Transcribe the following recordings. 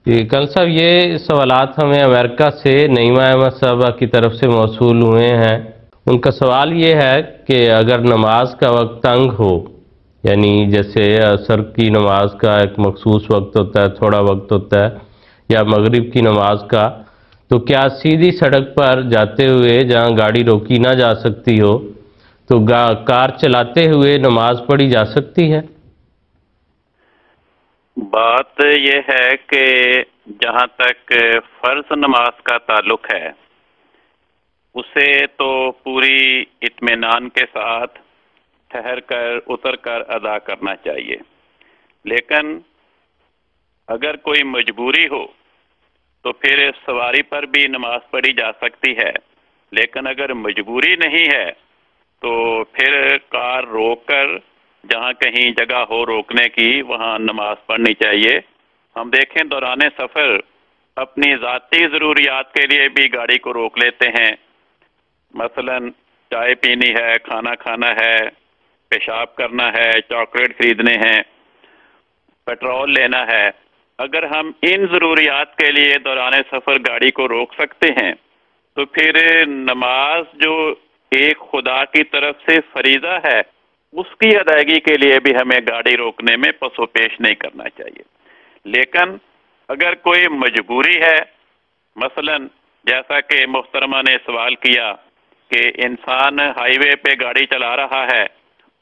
جی کل صاحب، یہ سوالات ہمیں امریکہ سے نعیمہ احمد صاحبہ کی طرف سے موصول ہوئے ہیں۔ ان کا سوال یہ ہے کہ اگر نماز کا وقت تنگ ہو، یعنی جیسے عصر کی نماز کا ایک مخصوص وقت ہوتا ہے، تھوڑا وقت ہوتا ہے، یا مغرب کی نماز کا، تو کیا سیدھی سڑک پر جاتے ہوئے جہاں گاڑی روکی نہ جا سکتی ہو تو کار چلاتے ہوئے نماز پڑھی جا سکتی ہے؟ بات یہ ہے کہ جہاں تک فرض نماز کا تعلق ہے اسے تو پوری اطمینان کے ساتھ ٹھہر کر اتر کر ادا کرنا چاہیے، لیکن اگر کوئی مجبوری ہو تو پھر سواری پر بھی نماز پڑھی جا سکتی ہے، لیکن اگر مجبوری نہیں ہے تو پھر کار روک کر جہاں کہیں جگہ ہو روکنے کی وہاں نماز پڑھنی چاہیے۔ ہم دیکھیں دوران سفر اپنی ذاتی ضروریات کے لیے بھی گاڑی کو روک لیتے ہیں، مثلا چائے پینی ہے، کھانا کھانا ہے، پیشاب کرنا ہے، چاکلیٹ خریدنے ہیں، پیٹرول لینا ہے۔ اگر ہم ان ضروریات کے لیے دوران سفر گاڑی کو روک سکتے ہیں تو پھر نماز جو ایک خدا کی طرف سے فریضہ ہے اس کی ادائیگی کے لیے بھی ہمیں گاڑی روکنے میں پس و پیش نہیں کرنا چاہیے۔ لیکن اگر کوئی مجبوری ہے، مثلا جیسا کہ محترمہ نے سوال کیا کہ انسان ہائی وے پہ گاڑی چلا رہا ہے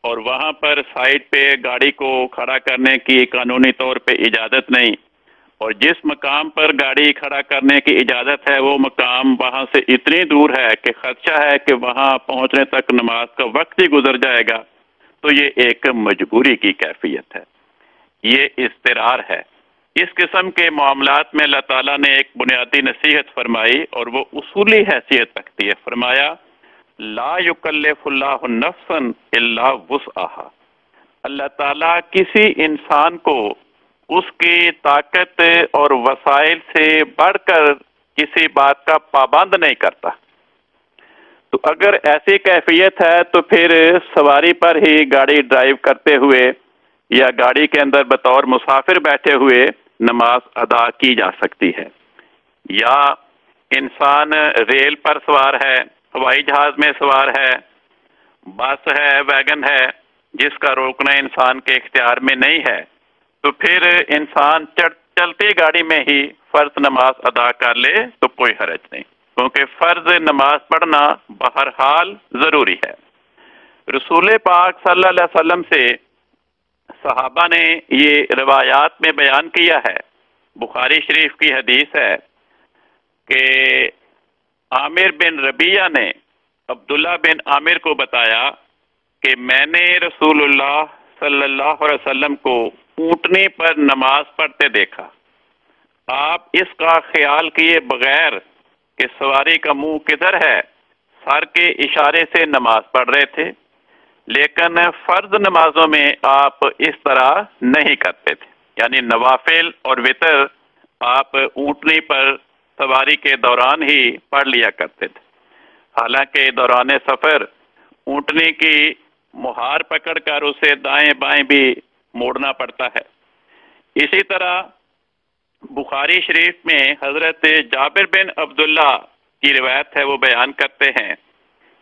اور وہاں پر سائڈ پہ گاڑی کو کھڑا کرنے کی قانونی طور پہ اجازت نہیں، اور جس مقام پر گاڑی کھڑا کرنے کی اجازت ہے وہ مقام وہاں سے اتنی دور ہے کہ خدشہ ہے کہ وہاں پہنچنے تک نماز کا وقت ہی گزر جائے گا، تو یہ ایک مجبوری کی کیفیت ہے، یہ اضطرار ہے۔ اس قسم کے معاملات میں اللہ تعالیٰ نے ایک بنیادی نصیحت فرمائی اور وہ اصولی حیثیت رکھتی ہے۔ فرمایا لا یکلف اللہ نفسا الا وسعہا، اللہ تعالیٰ کسی انسان کو اس کی طاقت اور وسائل سے بڑھ کر کسی بات کا پابند نہیں کرتا۔ تو اگر ایسی کیفیت ہے تو پھر سواری پر ہی گاڑی ڈرائیو کرتے ہوئے یا گاڑی کے اندر بطور مسافر بیٹھے ہوئے نماز ادا کی جا سکتی ہے، یا انسان ریل پر سوار ہے، ہوائی جہاز میں سوار ہے، بس ہے، ویگن ہے، جس کا روکنا انسان کے اختیار میں نہیں ہے، تو پھر انسان چلتی گاڑی میں ہی فرض نماز ادا کر لے تو کوئی حرج نہیں، کیونکہ فرض نماز پڑھنا بہرحال ضروری ہے۔ رسول پاک صلی اللہ علیہ وسلم سے صحابہ نے یہ روایات میں بیان کیا ہے، بخاری شریف کی حدیث ہے کہ عامر بن ربیعہ نے عبداللہ بن عامر کو بتایا کہ میں نے رسول اللہ صلی اللہ علیہ وسلم کو اونٹنی پر نماز پڑھتے دیکھا، آپ اس کا خیال کیے بغیر کہ سواری کا منہ کدھر ہے سر کے اشارے سے نماز پڑھ رہے تھے، لیکن فرض نمازوں میں آپ اس طرح نہیں کرتے تھے، یعنی نوافل اور وتر آپ اونٹنی پر سواری کے دوران ہی پڑھ لیا کرتے تھے، حالانکہ دوران سفر اونٹنی کی مہار پکڑ کر اسے دائیں بائیں بھی موڑنا پڑتا ہے۔ اسی طرح بخاری شریف میں حضرت جابر بن عبداللہ کی روایت ہے، وہ بیان کرتے ہیں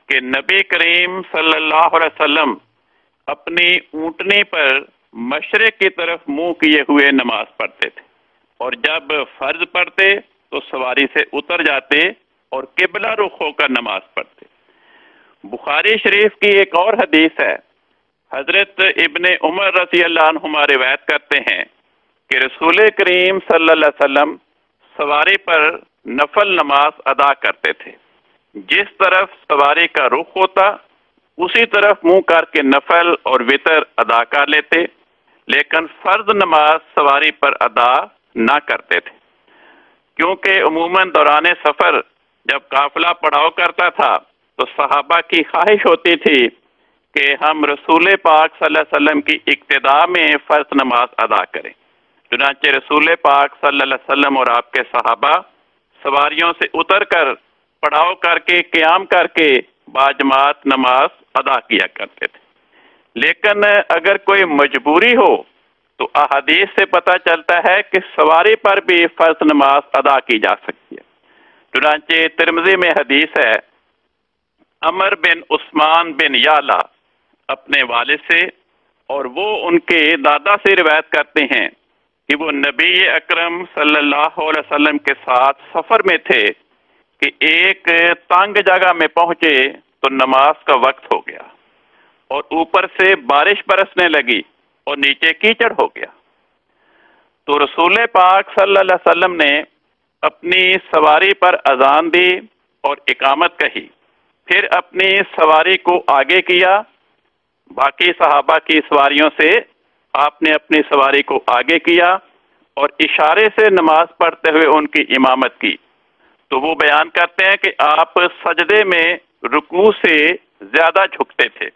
کہ نبی کریم صلی اللہ علیہ وسلم اپنی اونٹنی پر مشرق کی طرف منہ کیے ہوئے نماز پڑھتے تھے، اور جب فرض پڑھتے تو سواری سے اتر جاتے اور قبلہ رخ ہو کر نماز پڑھتے۔ بخاری شریف کی ایک اور حدیث ہے، حضرت ابن عمر رضی اللہ عنہما روایت کرتے ہیں کہ رسول کریم صلی اللہ علیہ وسلم سواری پر نفل نماز ادا کرتے تھے، جس طرف سواری کا رخ ہوتا اسی طرف منہ کر کے نفل اور وتر ادا کر لیتے، لیکن فرض نماز سواری پر ادا نہ کرتے تھے، کیونکہ عموماً دوران سفر جب قافلہ پڑاؤ کرتا تھا تو صحابہ کی خواہش ہوتی تھی کہ ہم رسول پاک صلی اللہ علیہ وسلم کی اقتداء میں فرض نماز ادا کریں، چنانچہ رسول پاک صلی اللہ علیہ وسلم اور آپ کے صحابہ سواریوں سے اتر کر پڑاؤ کر کے قیام کر کے باجماعت نماز ادا کیا کرتے تھے۔ لیکن اگر کوئی مجبوری ہو تو احادیث سے پتہ چلتا ہے کہ سواری پر بھی فرض نماز ادا کی جا سکتی ہے۔ چنانچہ ترمذی میں حدیث ہے، عمر بن عثمان بن یعلا اپنے والد سے اور وہ ان کے دادا سے روایت کرتے ہیں کہ وہ نبی اکرم صلی اللہ علیہ وسلم کے ساتھ سفر میں تھے کہ ایک تنگ جگہ میں پہنچے تو نماز کا وقت ہو گیا اور اوپر سے بارش برسنے لگی اور نیچے کیچڑ ہو گیا۔ تو رسول پاک صلی اللہ علیہ وسلم نے اپنی سواری پر اذان دی اور اقامت کہی، پھر اپنی سواری کو آگے کیا، باقی صحابہ کی سواریوں سے آپ نے اپنی سواری کو آگے کیا اور اشارے سے نماز پڑھتے ہوئے ان کی امامت کی۔ تو وہ بیان کرتے ہیں کہ آپ سجدے میں رکوع سے زیادہ جھکتے تھے،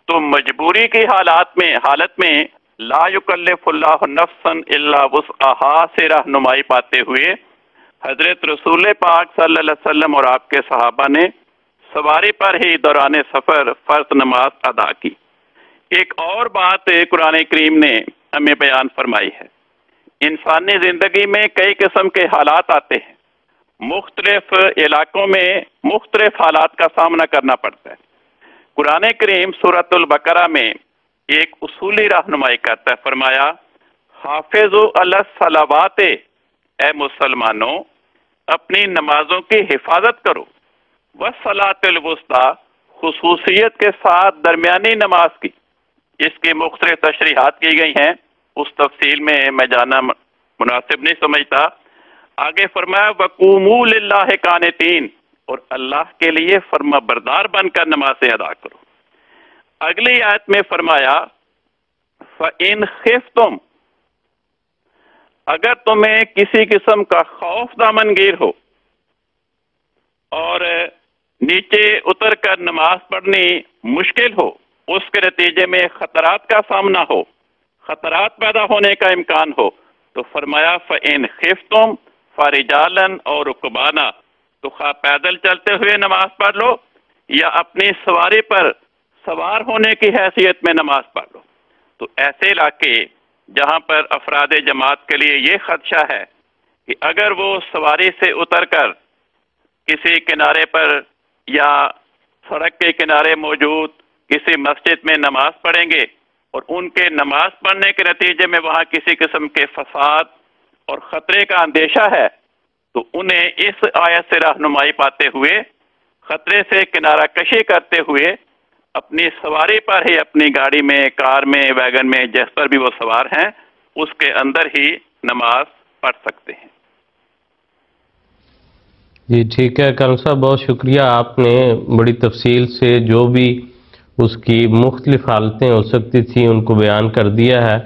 تو مجبوری کی حالت میں لا یکلف اللہ نفسا الا وسعہا سے رہنمائی پاتے ہوئے حضرت رسول پاک صلی اللہ علیہ وسلم اور آپ کے صحابہ نے سواری پر ہی دوران سفر فرض نماز ادا کی۔ ایک اور بات قرآن کریم نے ہمیں بیان فرمائی ہے، انسانی زندگی میں کئی قسم کے حالات آتے ہیں، مختلف علاقوں میں مختلف حالات کا سامنا کرنا پڑتا ہے۔ قرآن کریم سورۃ البقرہ میں ایک اصولی رہنمائی کرتا ہے، فرمایا حافظوا علی الصلوات، اے مسلمانوں اپنی نمازوں کی حفاظت کرو، والصلاۃ الوسطی، خصوصیت کے ساتھ درمیانی نماز کی۔ اس کی مختلف تشریحات کی گئی ہیں، اس تفصیل میں جانا مناسب نہیں سمجھتا۔ آگے فرمایا وقوموا للہ قانتین، اور اللہ کے لیے فرما بردار بن کر نمازیں ادا کرو۔ اگلی آیت میں فرمایا فَإِنْ خِفْتُمْ، اگر تمہیں کسی قسم کا خوف دامنگیر ہو اور نیچے اتر کر نماز پڑھنی مشکل ہو، اس کے نتیجے میں خطرات کا سامنا ہو، خطرات پیدا ہونے کا امکان ہو، تو فرمایا فَإِنْ خِفْتُمْ فَرِجَالًا أَوْ رُكْبَانًا، تو خواہ پیدل چلتے ہوئے نماز پڑھ لو یا اپنی سواری پر سوار ہونے کی حیثیت میں نماز پڑھ لو۔ تو ایسے علاقے جہاں پر افراد جماعت کے لیے یہ خدشہ ہے کہ اگر وہ سواری سے اتر کر کسی کنارے پر یا سڑک کے کنارے موجود کسی مسجد میں نماز پڑھیں گے اور ان کے نماز پڑھنے کے نتیجے میں وہاں کسی قسم کے فساد اور خطرے کا اندیشہ ہے، تو انہیں اس آیت سے رہنمائی پاتے ہوئے خطرے سے کنارہ کشی کرتے ہوئے اپنی سواری پر ہی، اپنی گاڑی میں، کار میں، ویگن میں، جس پر بھی وہ سوار ہیں، اس کے اندر ہی نماز پڑھ سکتے ہیں۔ جی ٹھیک ہے کرم صاحب، بہت شکریہ، آپ نے بڑی تفصیل سے جو بھی اس کی مختلف حالتیں ہو سکتی تھیں ان کو بیان کر دیا ہے۔